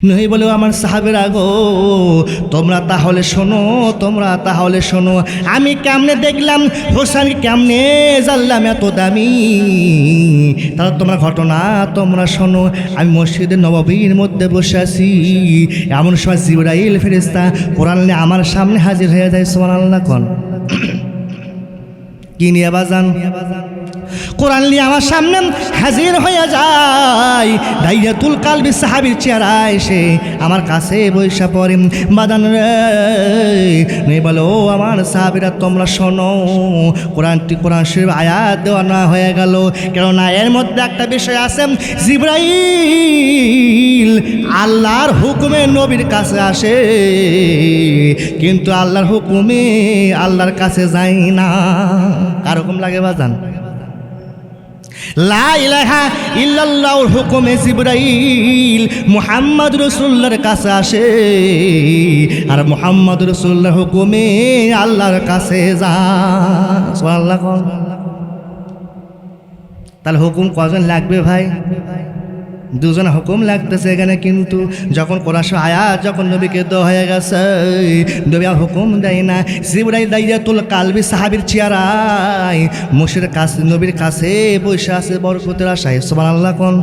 নবী বলে আমার সাহাবেরা গো তোমরা তাহলে শোনো আমি কেমনে দেখলাম হোসেন কেমনে জানলাম এত দামি তাহলে তোমরা ঘটনা তোমরা শোনো। আমি মসজিদে নববীর মধ্যে বসে আছি, এমন সময় জিবরাইল ফেরেশতা কোরআন নিয়ে আমার সামনে হাজির হয়ে যায়। সুবহানাল্লাহ কোন কি নিয়ে বাজান? কোরআন নিয়ে আমার সামনে হাজির হয়ে যায়। দাইয়াতুল কালবি সাহাবীর চেহারা এসে আমার কাছে বৈশা পড়ে। বাদান রে বলো আমার সাহাবীরা তোমরা শোনো, কোরআন শরীফ আয়াত দেওয়া না হয়ে গেল, কেননা এর মধ্যে একটা বিষয় আছে। জিবরাইল আল্লাহর হুকুমে নবীর কাছে আসে, কিন্তু আল্লাহর হুকুমে আল্লাহর কাছে যায় না। কার হুকুম লাগে বাজান? লা ইলাহা ইল্লাল্লাহর হুকুমে জিবরাইল মুহাম্মদ রাসূলুল্লাহর কাছে আসে, আর মুহাম্মদ রাসূলুল্লাহর হুকুমে আল্লাহর কাছে যায়। সুবহানাল্লাহ। তাহলে হুকুম কজন লাগবে ভাই? দুজন হুকুম লাগতেছে এখানে, কিন্তু যখন কোরআন আয়াত যখন নবীকে দেওয়া হয়ে গেছে, নবী আর হুকুম দেয় না। জিবরাইল দাইয়াতুল কালবি সাহাবীর চেহারায় মুশরির কাছে নবীর কাছে বসে আছে বরকতের আশায়। সুবহানাল্লাহ কোন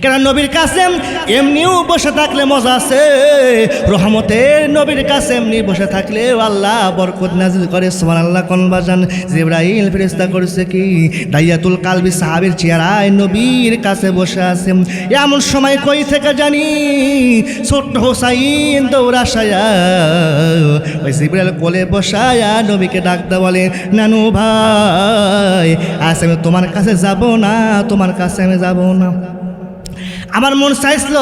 কেন নবীর কাছে এমনিও বসে থাকলে মজা আছে, রহমতের নবীর কাছে এমনি বসে থাকলে আল্লাহ বরকত নাজিল করে। সুবহানাল্লাহ কোন বাজান? জিবরাইল ফেরেশতা করেছে কি দাইয়াতুল কালবি সাহাবীর চেহারায় নবীর কাছে বসে আছে। এমন সময় কই থেকে জানি ছোট্ট হোসাইন দৌড়াশায়া ওই জিবরাইল কোলে বসায়া নবীকে ডাকতে বলে, নানু ভাই আজ আমি তোমার কাছে যাব না, তোমার কাছে আমি যাব না। আমার মন চাইছিল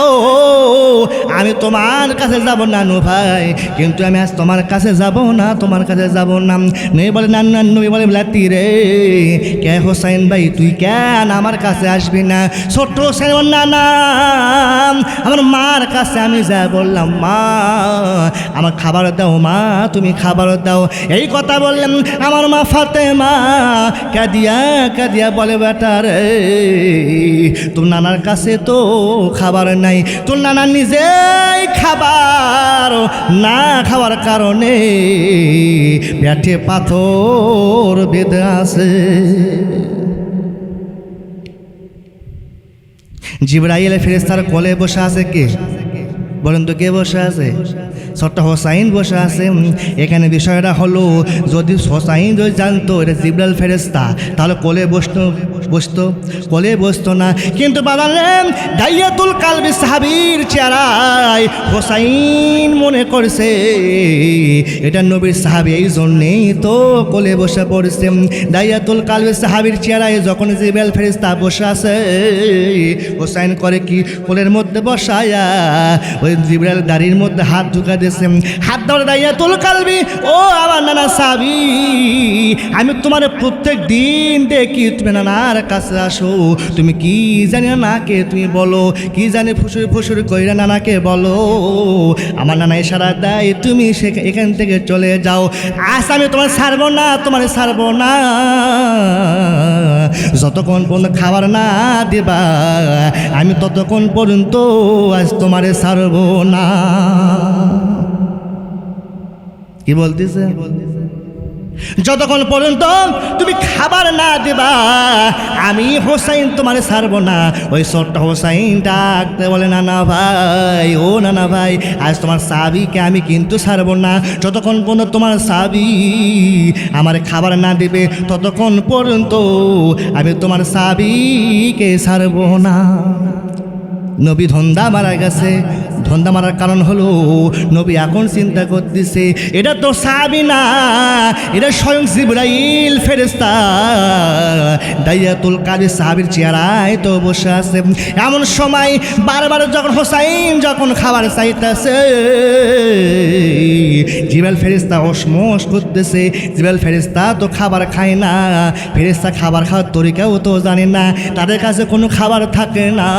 আমি তোমার কাছে যাব নানু ভাই, কিন্তু আমি আজ তোমার কাছে যাব না, তোমার কাছে যাব না। নবী বলে নবী বলে লাতি রে কে হোসাইন ভাই তুই কেন আমার কাছে আসবি না? ছোট্ট হোসাইন না না আমার মার কাছে আমি যা বললাম, মা আমার খাবার দাও, মা তুমি খাবার দাও। এই কথা বললাম আমার মা ফাতেমা কাদিয়া বলে বেটা রে তোর নানার কাছে তো খাবার নাই, তোর নানা নিজেই খাবার না খাওয়ার কারণে পেটে পাথর বেঁধে আছে। জিবরাইল ফেরেশতার কোলে বসে আছে কে বলেন তো? কে বসে আছে? ছোট্ট হোসাইন বসে আছে। এখানে বিষয়টা হলো যদি হোসাইন যদি জানতো এটা জিবরাইল ফেরেশতা তাহলে কোলে বসতো না। কিন্তু বাদালেন দাইয়াতুল কালবি সাহাবীর চেহারায় হোসাইন মনে করছে এটা নবীর সাহাবী, এই জন্যেই তো কোলে বসে পড়ছে। দাইয়াতুল কালবি সাহাবীর চেহারায় যখন জিবরাইল ফেরেশতা বসে আছে, হোসাইন করে কি কোলের মধ্যে বসায়া ওই জিবরাইল দাড়ির মধ্যে হাত ঢুকা দিয়েছে। হাত ধরে দাইয়াতুল কালবি ও আমার নানা সাহাবী, আমি তোমার প্রত্যেক দিন দেখি তুমি নানার কাছে আসো, তুমি কি জানি নানাকে তুমি বলো, কি জানি ফুসুরি কইরা নানাকে বলো, আমার নানা ইশারা দেয় তুমি এখান থেকে চলে যাও। আজ আমি তোমার ছাড়বো না যতক্ষণ পর্যন্ত খাবার না দেবা আমি ততক্ষণ পর্যন্ত আজ তোমারে ছাড়বো না। কি বলতেছে? যতক্ষণ পর্যন্ত তুমি খাবার না দেবা আমি হোসাইন তোমারে ছাড়বো না। ওই ছোট্ট হোসাইন ডাকতে বলে, নানা ভাই ও নানা ভাই আজ তোমার সাহাবীকে আমি কিন্তু ছাড়বো না, যতক্ষণ পর্যন্ত তোমার সাহাবী আমার খাবার না দেবে ততক্ষণ পর্যন্ত আমি তোমার সাহাবীকে ছাড়বো না। নবী ধন্দা মারা গেছে। ধন্দা মারার কারণ হলো নবী এখন চিন্তা করতেছে এটা তো সাহাবী না, এটা স্বয়ং জিবরাইল ফেরেশতা দাইয়াতুল কালবি সাহাবীর চেহারায় তো বসে আছে। এমন সময় বারবার যখন হোসাইন যখন খাবার চাইতেছে জিবরাইল ফেরেশতা ওসমস করতেছে। জিবরাইল ফেরেশতা তো খাবার খায় না, ফেরেশতা খাবার খাওয়ার তরিকাও তো জানে না, তাদের কাছে কোনো খাবার থাকে না।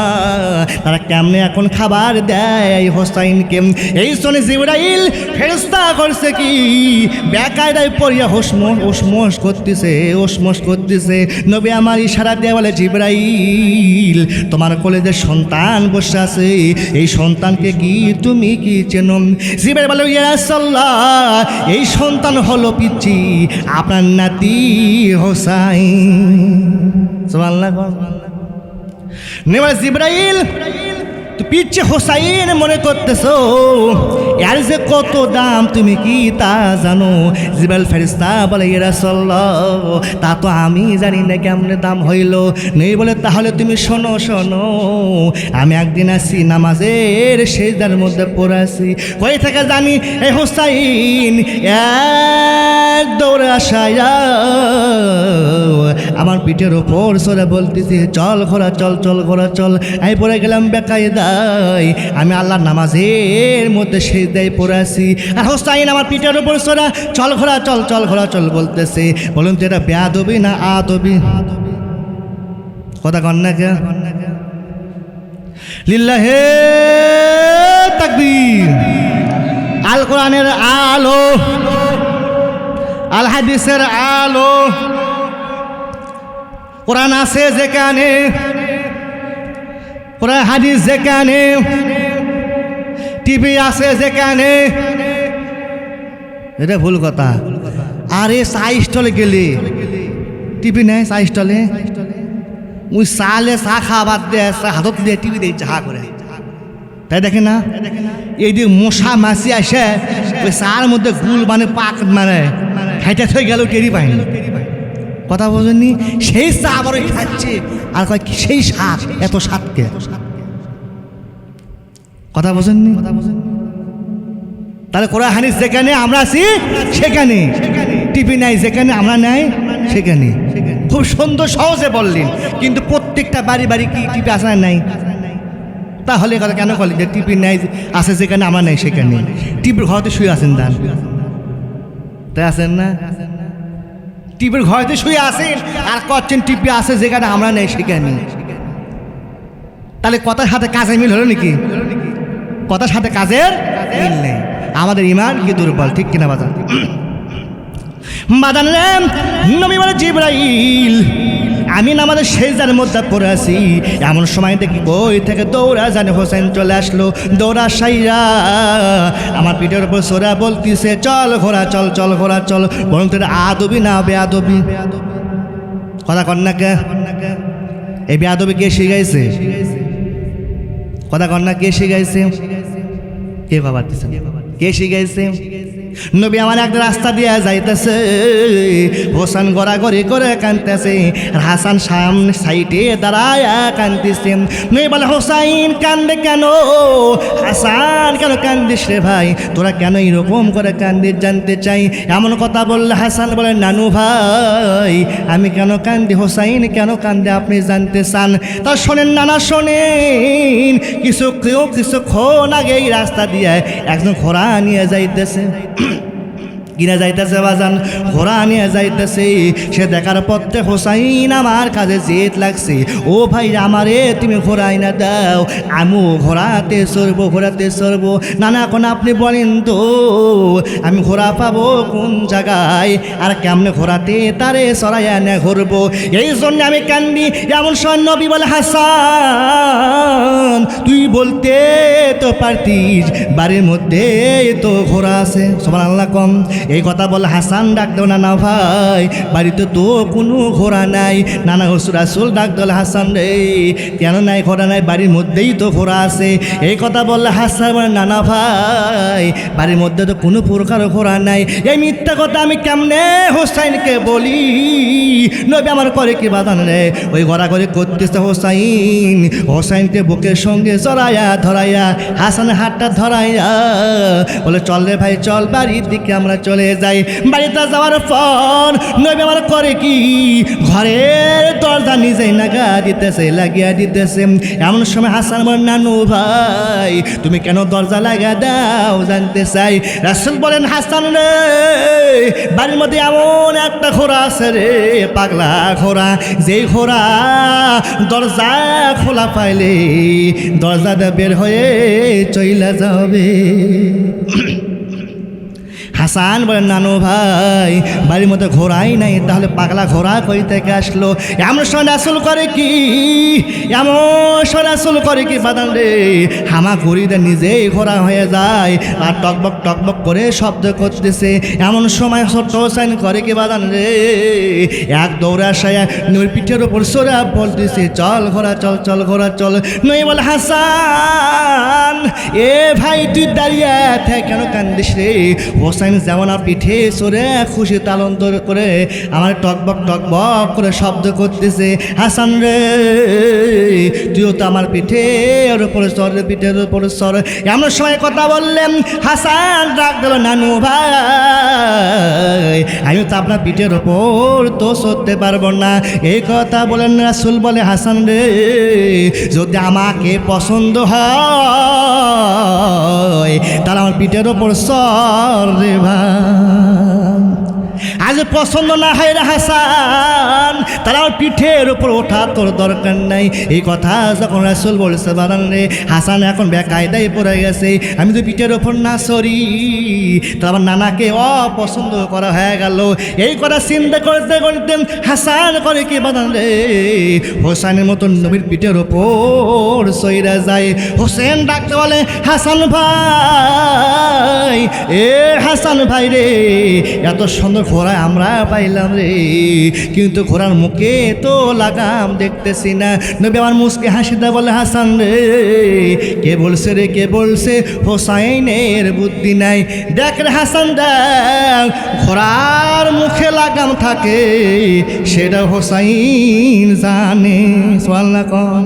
তারা কেমনে এখন খাবার দেয় হোসাইনকে। এই শুনে জিবরাইল ফেরেশতা করছে কি বেকায়দায় পড়িয়া ওসমস করতেছে। নবী আমার ইশারা দিয়ে বলে জিবরাইল তোমার কোলে যে সন্তান বসে আছে এই সন্তানকে কি তুমি কি চেনো? জিবরাইল বলে ইয়া রাসূলুল্লাহ এই সন্তান হলো পিচ্চি আপনার নাতি হোসাইন। সুবহানাল্লাহ। নেবার জিবরাইল পিচ্ছে হোসাইন মনে করতেছো এর যে কত দাম তুমি কি তা জানো? জিবরাইল ফেরেশতা বলে ইয়া রাসূলুল্লাহ তা তো আমি জানি না কেমনে দাম হইল। নেই বলে তাহলে তুমি শোনো আমি একদিন আসি নামাজের সেজদার মধ্যে পড়ে আছি কই থেকে জানি এই হোসাইন এক দৌড়ে আসায়া আমার পিঠের ওপর সরে বলতেছি চল ঘোড়া চল। আমি পড়ে গেলাম বেকায়দায়, আমি আল্লাহর নামাজের মধ্যে সেজদায় পড়ে আছি আর হোসাইন আমার পিঠের ওপর সরা চল ঘোড়া চল বলতেছে। বলুন তো এটা বেয়াদবি না আদবি? কথা কন না কে? লিল্লাহে তাকবীর। আল কোরআনের আলো, আল হাদিসের আলো, কোরআন আছে যেখানে, কোরআন হাদিস যেখানে, টিভি আছে যেখানে, এটা ভুল কথা। আরে চা স্টলে গেলে টিভি নেই, চা স্টলে ওই চালে চা খাবার দেয়, হাতত দিয়ে টিভি দিয়ে চা করে, তাই দেখে না? এই যে মশা মাছি আসে ওই চার মধ্যে গুল মানে পাক মানে খাইতে হয়ে গেল টেরি পায়নি। কথা বোঝেননি? সেই চা আবার ওই খাচ্ছে আর কয় সেই স্বাদ, এত স্বাদকে। কথা বোঝেননি? তাহলে কোরআন হাদিস যেখানে আমরা আছি সেখানে, টিভি নাই যেখানে আমরা নাই সেখানে। খুব সুন্দর সহজে বললেন, কিন্তু প্রত্যেকটা বাড়ি কি টিভি আছে না নাই? তাহলে কথা কেন বলি যে টিভি নাই আছে যেখানে আমরা নাই সেখানে? টিভির ঘরতে শুয়ে আছেন দান, তাই আছেন না? টিভির ঘরতে শুয়ে আছেন আর করছেন টিভি আছে যেখানে আমরা নেই সেখানে। তাহলে কথার সাথে কাজে মিল হলো নাকি? কথার সাথে কাজের মিল নেই। আমাদের ঈমান কি দুর্বল, ঠিক কিনা বাজান? বাজান রে নবী বলে জিবরাইল আমি নামাজের সেজদার মধ্যে পড়ে আছি, এমন সময় দেখি কই থেকে দৌড়া জানে হোসেন চলে আসলো। দৌড়া সাইরা আমার পিঠের উপর সোরা বলতিছে চল ঘোড়া চল। বরং তোর আদবি না বেয়াদবি? কথা কন না কে? এই বেয়াদবি কে শিখাইছে? কথা কন না কে শিখাইছে? কে বাবা কে শিখাইছে? নবী আমার একটা রাস্তা দিয়ে যাইতেছে, হোসেন গড়াগড়ি করে কাঁদতেছে আর হাসান সামনে সাইডে দাঁড়ায় কাঁদতেছে। নবী বলে হোসাইন কান্দে কেন? হাসান কেন কান্দিস রে ভাই? তোরা কেন এরকম করে কান্দিস জানতে চাই। এমন কথা বললে হাসান বলে নানু ভাই আমি কেন কান্দি, হোসাইন কেন কান্দে আপনি জানতে চান? তা শোনেন নানা শোনেন, কিছুক্ষণ আগে এই রাস্তা দিয়ে একজন ঘোড়া নিয়ে যাইতেছে, কিনা যাইতেছে বাজান, ঘোড়া নিয়ে যাইতেছে। সে দেখার পথে হোসাইন আমার কাজে জেদ লাগছে, ও ভাই আমারে তুমি ঘোড়াই না দাও, আমিও ঘোড়াতে চড়বো। নানা কোন আপনি বলেন তো আমি ঘোড়া পাবো কোন জায়গায় আর কেমনে ঘোড়াতে তারে সরাইয়া নে ঘুরবো? এই জন্য আমি কান্দি। এমন সময় নবী বলে হাসান তুই বলতে তো পারতিস বাড়ির মধ্যে তো ঘোড়া আছে। সুবহানাল্লাহ কম। এই কথা বলে হাসান ডাক দেও না ভাই বাড়িতে তো কোনো ঘোড়া নাই। নানা রাসূল ডাক দেল হাসান রে কেন নাই ঘোড়া নাই? বাড়ির মধ্যেই তো ঘোড়া আছে। এই কথা বললে হাসান বলে নানা ভাই বাড়ির মধ্যে তো কোনো প্রকার ঘোড়া নাই। এই মিথ্যা কথা আমি কেমনে হোসাইনকে বলি? নবী আমার করে কি বাদান রে? ওই ঘোড়া করে করতেছে হোসাইনকে বুকের সঙ্গে জড়াইয়া ধরাইয়া হাসানের হাতটা ধরাইয়া বলে চল রে ভাই চল বাড়ির দিকে আমরা চল। চলে যায়। বাড়িতে যাওয়ার পর নবী আমার করে কি ঘরের দরজা নিজেই লাগিয়া দিতেছে। এমন সময় হাসান বলেন নানু ভাই তুমি কেন দরজা লাগা দাও জানতে চাই। রাসূল বলেন হাসান রে বাড়ির মধ্যে এমন একটা ঘোড়া আছে রে পাগলা ঘোড়া, যেই ঘোড়া দরজা খোলা পাইলে দরজাটা বের হয়ে চইলা যাবে। হাসান বলেন নানু ভাই বাড়ির মধ্যে ঘোড়াই নাই, তাহলে পাগলা ঘোড়া কই থেকে আসলো? এমন সময় রাসূল করে কি বাদান রে হামা ঘুরিটা নিজেই ঘোড়া হয়ে যায় আর টকবক করে শব্দ করতেছে। এমন সময় ছোট্ট হোসেন করে কি বাদান রে এক দৌড়ে আসায় নবীর পিঠের উপর সোরা বলতেছে চল ঘোড়া চল, চল ঘোড়া চল। নবী বলে হাসান এ ভাই তুই দাঁড়িয়ে থাক কেন কান্দিস রে? হোসেন যেমন আর পিঠে সরে খুশি তালন করে আমার টকবক করে শব্দ করতেছে। হাসান রে তুইও তো আমার পিঠের উপরে সর, পিঠের উপরে সর। এমন সময় কথা বললেন হাসান ডাক দিল নানু ভাই আমি তো আপনার পিঠের ওপর তো সরতে পারবো না। এই কথা বলেন রাসূল বলে হাসান রে যদি আমাকে পছন্দ হয় তাহলে আমার পিঠের ওপর সর রে ভাই। আজ পছন্দ না হয় রে হাসান তাহলে আমার পিঠের উপর ওঠা তোর দরকার নাই। এই কথা যখন রাসূল বলেছে বারান রে হাসান এখন বেকায়দায় পড়ে গেছে। আমি তো পিঠের ওপর না সরি তা আমার নানাকে অপছন্দ করা হয়ে গেল। এই কথা চিন্তা করতে করতে হাসান করে কি বারান রে হোসেনের মতন নবীর পিঠের ওপর সইরা যায়। হোসেন ডাকতে বলে হাসান ভাই এ হাসান ভাই রে এত সুন্দর ঘোড়া আমরা পাইলাম রে, কিন্তু ঘোড়ার মুখে তো লাগাম দেখতেছি না। নবী আমার মুসকে হাসিদা বলে হাসান রে কে বলছে রে কে বলছে হোসাইনের বুদ্ধি নাই। দেখ রে হাসান দেখ ঘোড়ার মুখে লাগাম থাকে সেটা হোসাইন জানে। সুবহানাল্লাহ।